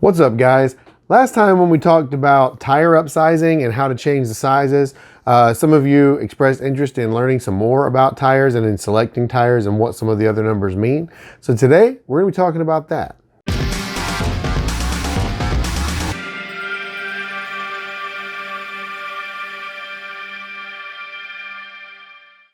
What's up, guys? Last time when we talked about tire upsizing and how to change the sizes, some of you expressed interest in learning some more about tires and in selecting tires and what some of the other numbers mean. So today we're going to be talking about that.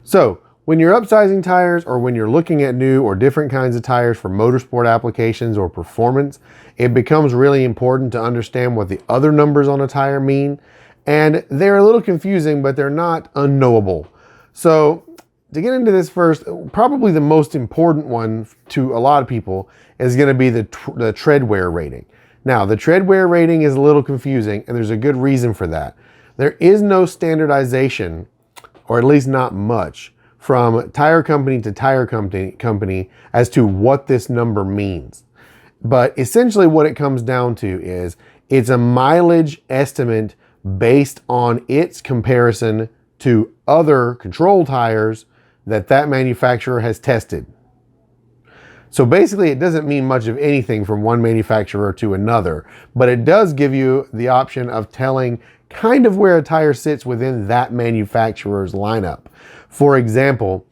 So when you're upsizing tires, or when you're looking at new or different kinds of tires for motorsport applications or performance, it becomes really important to understand what the other numbers on a tire mean. And they're a little confusing, but they're not unknowable. So to get into this first, probably the most important one to a lot of people is going to be the Treadwear rating. Now, the Treadwear rating is a little confusing, and there's a good reason for that. There is no standardization, or at least not much, from tire company to tire company as to what this number means. But essentially what it comes down to is it's a mileage estimate based on its comparison to other control tires that manufacturer has tested. So basically it doesn't mean much of anything from one manufacturer to another, but it does give you the option of telling kind of where a tire sits within that manufacturer's lineup. For example,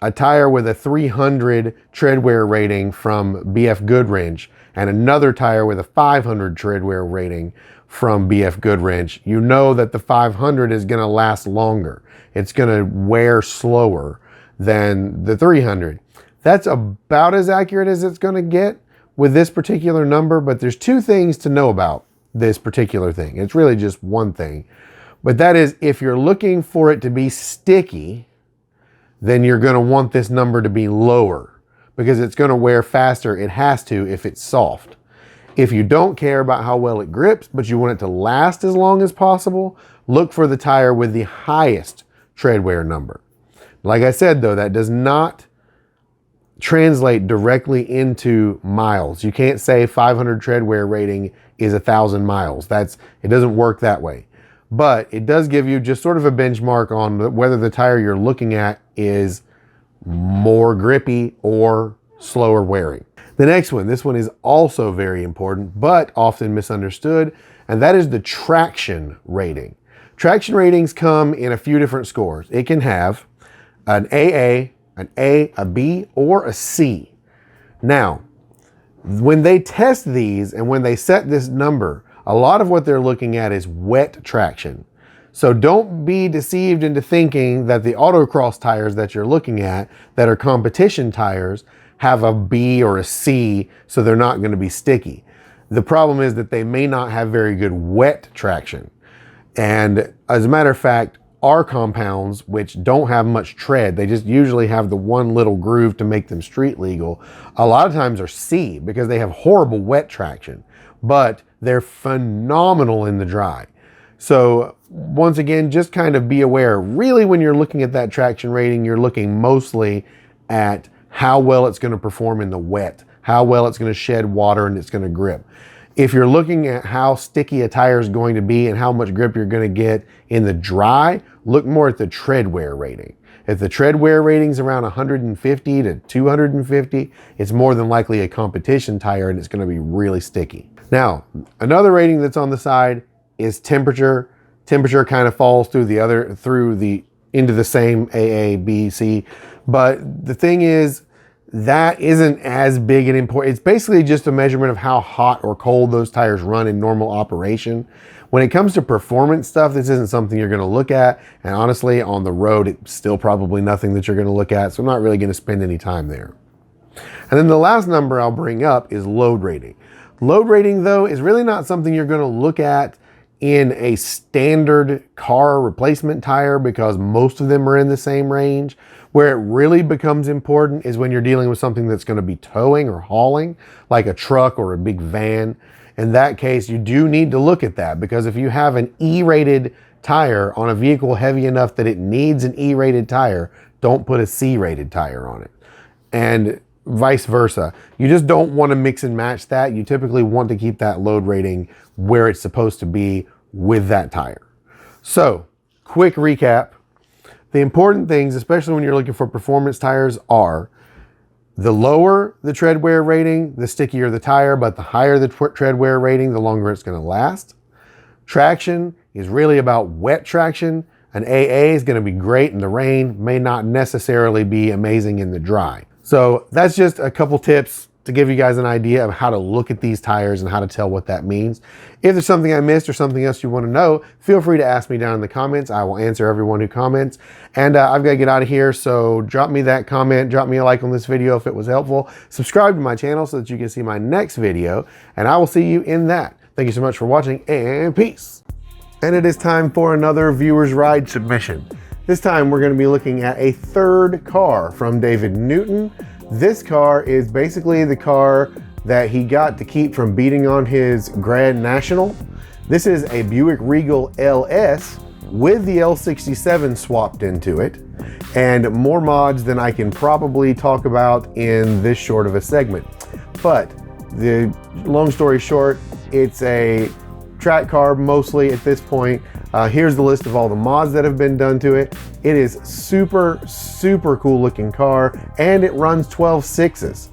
a tire with a 300 Treadwear rating from BF Goodwrench and another tire with a 500 Treadwear rating from BF Goodwrench, you know that the 500 is going to last longer. It's going to wear slower than the 300. That's about as accurate as it's going to get with this particular number, but there's two things to know about this particular thing. It's really just one thing, but that is, if you're looking for it to be sticky, then you're going to want this number to be lower because it's going to wear faster. It has to if it's soft. If you don't care about how well it grips, but you want it to last as long as possible, look for the tire with the highest Treadwear number. Like I said, though, that does not translate directly into miles. You can't say 500 Treadwear rating is 1,000 miles. It doesn't work that way. But it does give you just sort of a benchmark on whether the tire you're looking at is more grippy or slower wearing. The next one, this one is also very important, but often misunderstood, and that is the traction rating. Traction ratings come in a few different scores. It can have an AA, an A, a B, or a C. Now, when they test these and when they set this number, a lot of what they're looking at is wet traction. So don't be deceived into thinking that the autocross tires that you're looking at that are competition tires have a B or a C, so they're not going to be sticky. The problem is that they may not have very good wet traction. And as a matter of fact, our compounds, which don't have much tread, they just usually have the one little groove to make them street legal, a lot of times are C because they have horrible wet traction, but they're phenomenal in the dry. So once again, just kind of be aware, really when you're looking at that traction rating, you're looking mostly at how well it's going to perform in the wet, how well it's going to shed water and it's going to grip. If you're looking at how sticky a tire is going to be and how much grip you're going to get in the dry, look more at the Treadwear rating. If the Treadwear rating's around 150 to 250, it's more than likely a competition tire and it's going to be really sticky. Now, another rating that's on the side is temperature. Temperature kind of falls into the same AA, B, C. But the thing is, that isn't as big an important. It's basically just a measurement of how hot or cold those tires run in normal operation. When it comes to performance stuff, this isn't something you're going to look at. And honestly, on the road, it's still probably nothing that you're going to look at. So I'm not really going to spend any time there. And then the last number I'll bring up is load rating. Load rating, though, is really not something you're going to look at in a standard car replacement tire because most of them are in the same range. Where it really becomes important is when you're dealing with something that's going to be towing or hauling, like a truck or a big van. In that case, you do need to look at that because if you have an E-rated tire on a vehicle heavy enough that it needs an E-rated tire, don't put a C-rated tire on it. And vice versa. You just don't want to mix and match that. You typically want to keep that load rating where it's supposed to be with that tire. So, quick recap. The important things, especially when you're looking for performance tires, are The lower the tread wear rating, the stickier the tire, but the higher the tread wear rating, the longer it's going to last. Traction is really about wet traction. An AA is going to be great in the rain, may not necessarily be amazing in the dry. So that's just a couple tips to give you guys an idea of how to look at these tires and how to tell what that means. If there's something I missed or something else you want to know, feel free to ask me down in the comments. I will answer everyone who comments. And I've got to get out of here, so drop me that comment, drop me a like on this video if it was helpful. Subscribe to my channel so that you can see my next video, and I will see you in that. Thank you so much for watching, and peace. And it is time for another viewer's ride submission. This time we're going to be looking at a third car from David Newton. This car is basically the car that he got to keep from beating on his Grand National. This is a Buick Regal LS with the L67 swapped into it, and more mods than I can probably talk about in this short of a segment. But the long story short, it's a track car mostly at this point. Here's the list of all the mods that have been done to it. It is super, super cool looking car, and it runs 12.6s.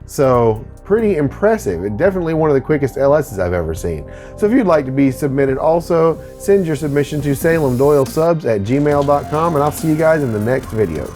So pretty impressive. It's definitely one of the quickest LSs I've ever seen. So if you'd like to be submitted also, send your submission to salemdoylesubs@gmail.com, and I'll see you guys in the next video.